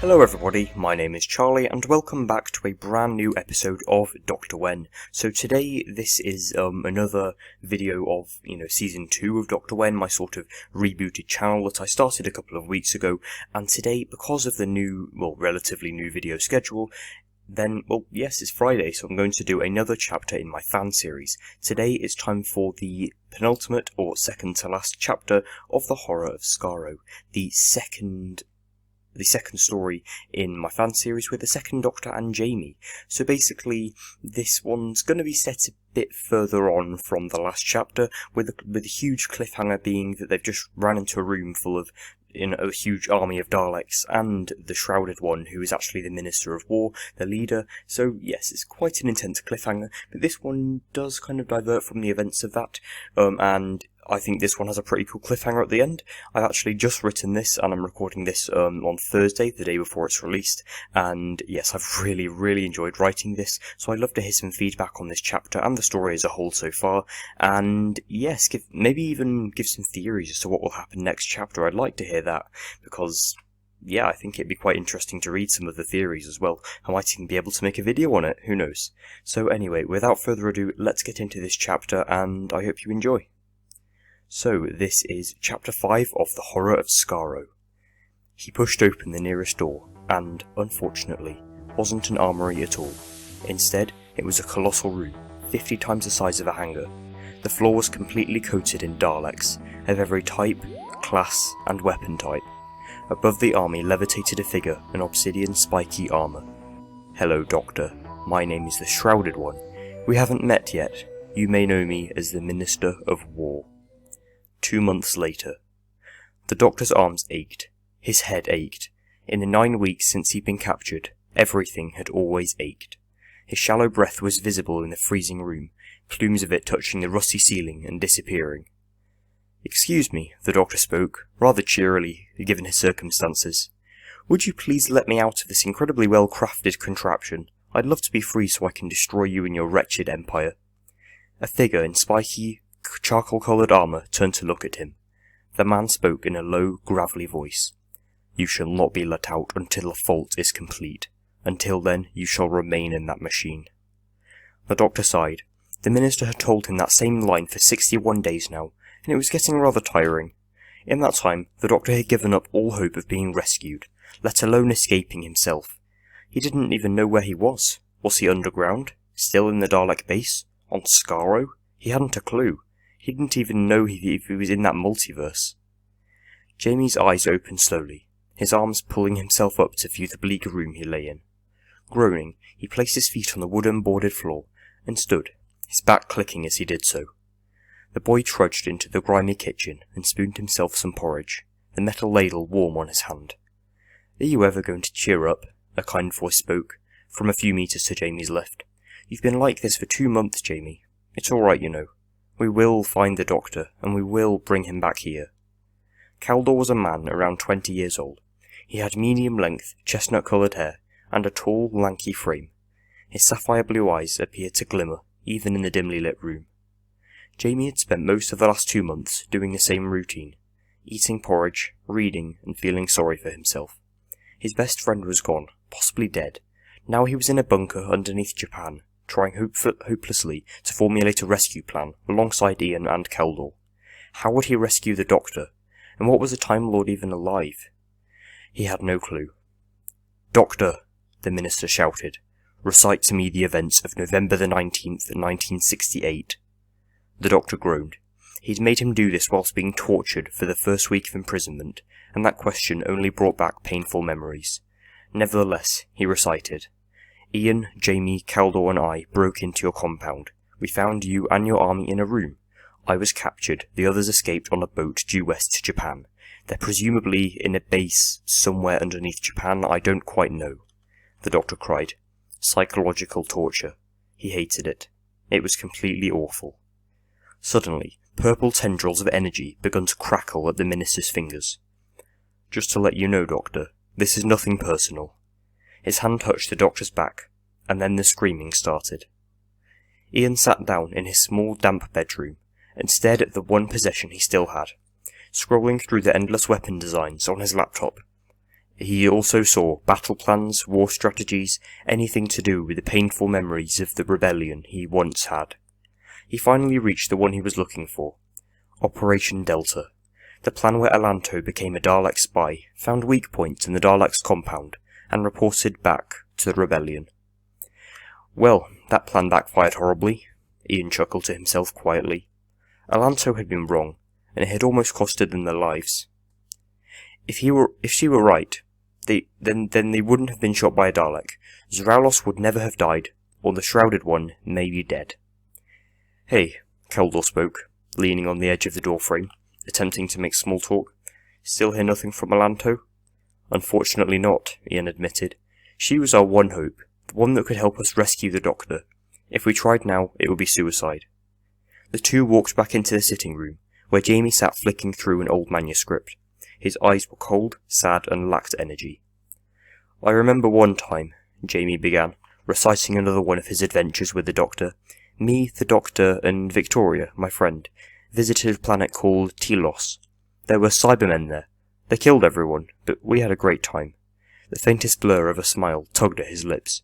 Hello everybody, my name is Charlie and welcome back to a brand new episode of Dr. When. So today this is another video of, season 2 of Dr. When, my sort of rebooted channel that I started a couple of weeks ago, and today, because of the new, relatively new video schedule, yes, it's Friday, so I'm going to do another chapter in my fan series. Today is time for the penultimate or second to last chapter of the Horror of Skaro, the second story in my fan series with the second Doctor and Jamie. So basically, this one's going to be set a bit further on from the last chapter, with a huge cliffhanger being that they've just ran into a room full of a huge army of Daleks, and the Shrouded One, who is actually the Minister of War, the leader. So yes, it's quite an intense cliffhanger, but this one does kind of divert from the events of that, and I think this one has a pretty cool cliffhanger at the end. I've actually just written this, and I'm recording this on Thursday, the day before it's released, and yes, I've really enjoyed writing this, so I'd love to hear some feedback on this chapter and the story as a whole so far, and yes, maybe even give some theories as to what will happen next chapter. I'd like to hear that, because I think it'd be quite interesting to read some of the theories as well. I might even be able to make a video on it, who knows. So anyway, without further ado, let's get into this chapter, and I hope you enjoy. So, this is Chapter 5 of the Horror of Skaro. He pushed open the nearest door, and, unfortunately, wasn't an armoury at all. Instead, it was a colossal room, 50 times the size of a hangar. The floor was completely coated in Daleks, of every type, class, and weapon type. Above the army levitated a figure in obsidian spiky armour. "Hello, Doctor. My name is the Shrouded One. We haven't met yet. You may know me as the Minister of War." 2 months later. The Doctor's arms ached. His head ached. In the 9 weeks since he'd been captured, everything had always ached. His shallow breath was visible in the freezing room, plumes of it touching the rusty ceiling and disappearing. "Excuse me," the Doctor spoke, rather cheerily, given his circumstances. "Would you please let me out of this incredibly well-crafted contraption? I'd love to be free so I can destroy you and your wretched empire." A figure in spiky, charcoal-coloured armour turned to look at him. The man spoke in a low, gravelly voice. "You shall not be let out until the fault is complete. Until then, you shall remain in that machine." The Doctor sighed. The Minister had told him that same line for 61 days now, and it was getting rather tiring. In that time, the Doctor had given up all hope of being rescued, let alone escaping himself. He didn't even know where he was. Was he underground? Still in the Dalek base? On Skaro? He hadn't a clue. He didn't even know if he was in that multiverse. Jamie's eyes opened slowly, his arms pulling himself up to view the bleak room he lay in. Groaning, he placed his feet on the wooden boarded floor, and stood, his back clicking as he did so. The boy trudged into the grimy kitchen and spooned himself some porridge, the metal ladle warm on his hand. "Are you ever going to cheer up?" a kind voice spoke, from a few metres to Jamie's left. "You've been like this for 2 months, Jamie. It's all right, you know. We will find the Doctor, and we will bring him back here." Caldor was a man around 20 years old. He had medium-length, chestnut-coloured hair, and a tall, lanky frame. His sapphire blue eyes appeared to glimmer, even in the dimly lit room. Jamie had spent most of the last 2 months doing the same routine, eating porridge, reading, and feeling sorry for himself. His best friend was gone, possibly dead. Now he was in a bunker underneath Japan, trying hopelessly to formulate a rescue plan alongside Ian and Caldor. How would he rescue the Doctor? And what was the Time Lord even alive? He had no clue. "Doctor," the Minister shouted, "recite to me the events of November the 19th, 1968. The Doctor groaned. He'd made him do this whilst being tortured for the first week of imprisonment, and that question only brought back painful memories. Nevertheless, he recited. "Ian, Jamie, Caldor and I broke into your compound. We found you and your army in a room. I was captured, the others escaped on a boat due west to Japan. They're presumably in a base somewhere underneath Japan, I don't quite know." The Doctor cried. Psychological torture. He hated it. It was completely awful. Suddenly, purple tendrils of energy began to crackle at the Minister's fingers. "Just to let you know, Doctor, this is nothing personal." His hand touched the Doctor's back, and then the screaming started. Ian sat down in his small, damp bedroom, and stared at the one possession he still had, scrolling through the endless weapon designs on his laptop. He also saw battle plans, war strategies, anything to do with the painful memories of the rebellion he once had. He finally reached the one he was looking for. Operation Delta, the plan where Alanto became a Dalek spy, found weak points in the Daleks' compound, and reported back to the rebellion. Well, that plan backfired horribly, Ian chuckled to himself quietly. Alanto had been wrong, and it had almost costed them their lives. If she were right, then they wouldn't have been shot by a Dalek. Zraulos would never have died, or the Shrouded One may be dead. Hey, Keldor spoke, leaning on the edge of the doorframe, attempting to make small talk. Still hear nothing from Alanto? Unfortunately not, Ian admitted. She was our one hope, the one that could help us rescue the Doctor. If we tried now, it would be suicide. The two walked back into the sitting room, where Jamie sat flicking through an old manuscript. His eyes were cold, sad, and lacked energy. I remember one time, Jamie began, reciting another one of his adventures with the Doctor. Me, the Doctor, and Victoria, my friend, visited a planet called Telos. There were Cybermen there. They killed everyone, but we had a great time. The faintest blur of a smile tugged at his lips.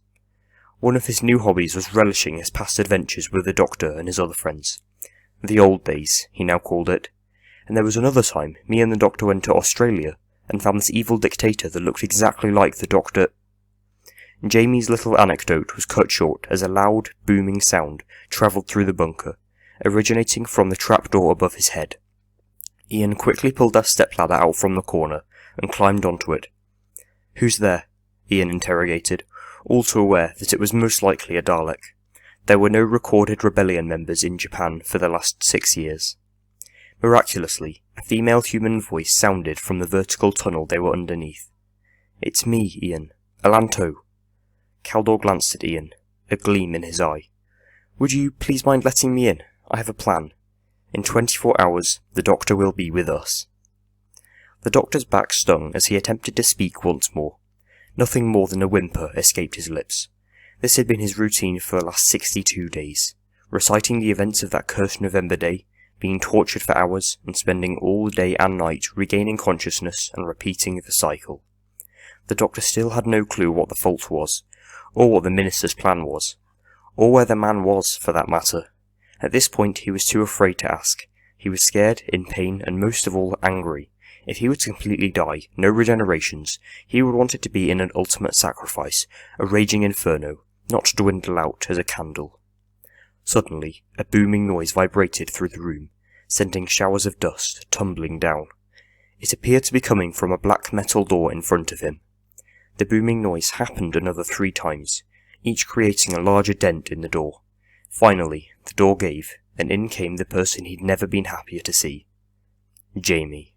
One of his new hobbies was relishing his past adventures with the Doctor and his other friends. The old days, he now called it. And there was another time me and the Doctor went to Australia and found this evil dictator that looked exactly like the Doctor. Jamie's little anecdote was cut short as a loud, booming sound travelled through the bunker, originating from the trapdoor above his head. Ian quickly pulled a stepladder out from the corner and climbed onto it. "Who's there?" Ian interrogated, all too aware that it was most likely a Dalek. There were no recorded rebellion members in Japan for the last 6 years. Miraculously, a female human voice sounded from the vertical tunnel they were underneath. "It's me, Ian. Alanto." Keldor glanced at Ian, a gleam in his eye. "Would you please mind letting me in? I have a plan. In 24 hours, the Doctor will be with us." The Doctor's back stung as he attempted to speak once more. Nothing more than a whimper escaped his lips. This had been his routine for the last 62 days, reciting the events of that cursed November day, being tortured for hours, and spending all day and night regaining consciousness and repeating the cycle. The Doctor still had no clue what the fault was, or what the Minister's plan was, or where the man was, for that matter. At this point he was too afraid to ask. He was scared, in pain, and most of all angry. If he were to completely die, no regenerations, he would want it to be in an ultimate sacrifice, a raging inferno, not dwindle out as a candle. Suddenly, a booming noise vibrated through the room, sending showers of dust tumbling down. It appeared to be coming from a black metal door in front of him. The booming noise happened another 3 times, each creating a larger dent in the door. Finally, the door gave, and in came the person he'd never been happier to see. Jamie.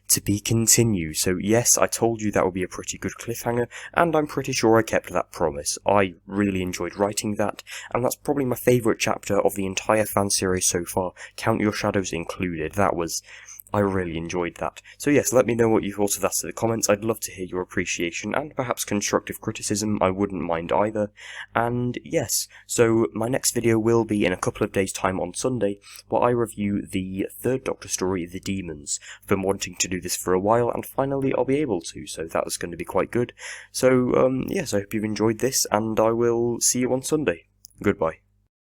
To be continued, so yes, I told you that would be a pretty good cliffhanger, and I'm pretty sure I kept that promise. I really enjoyed writing that, and that's probably my favourite chapter of the entire fan series so far, Count Your Shadows included. I really enjoyed that. So yes, let me know what you thought of that in the comments. I'd love to hear your appreciation, and perhaps constructive criticism, I wouldn't mind either. And yes, so my next video will be in a couple of days' time on Sunday, where I review the 3rd Doctor story, The Daemons. I've been wanting to do this for a while, and finally I'll be able to, so that was going to be quite good. So, yes, I hope you've enjoyed this, and I will see you on Sunday. Goodbye.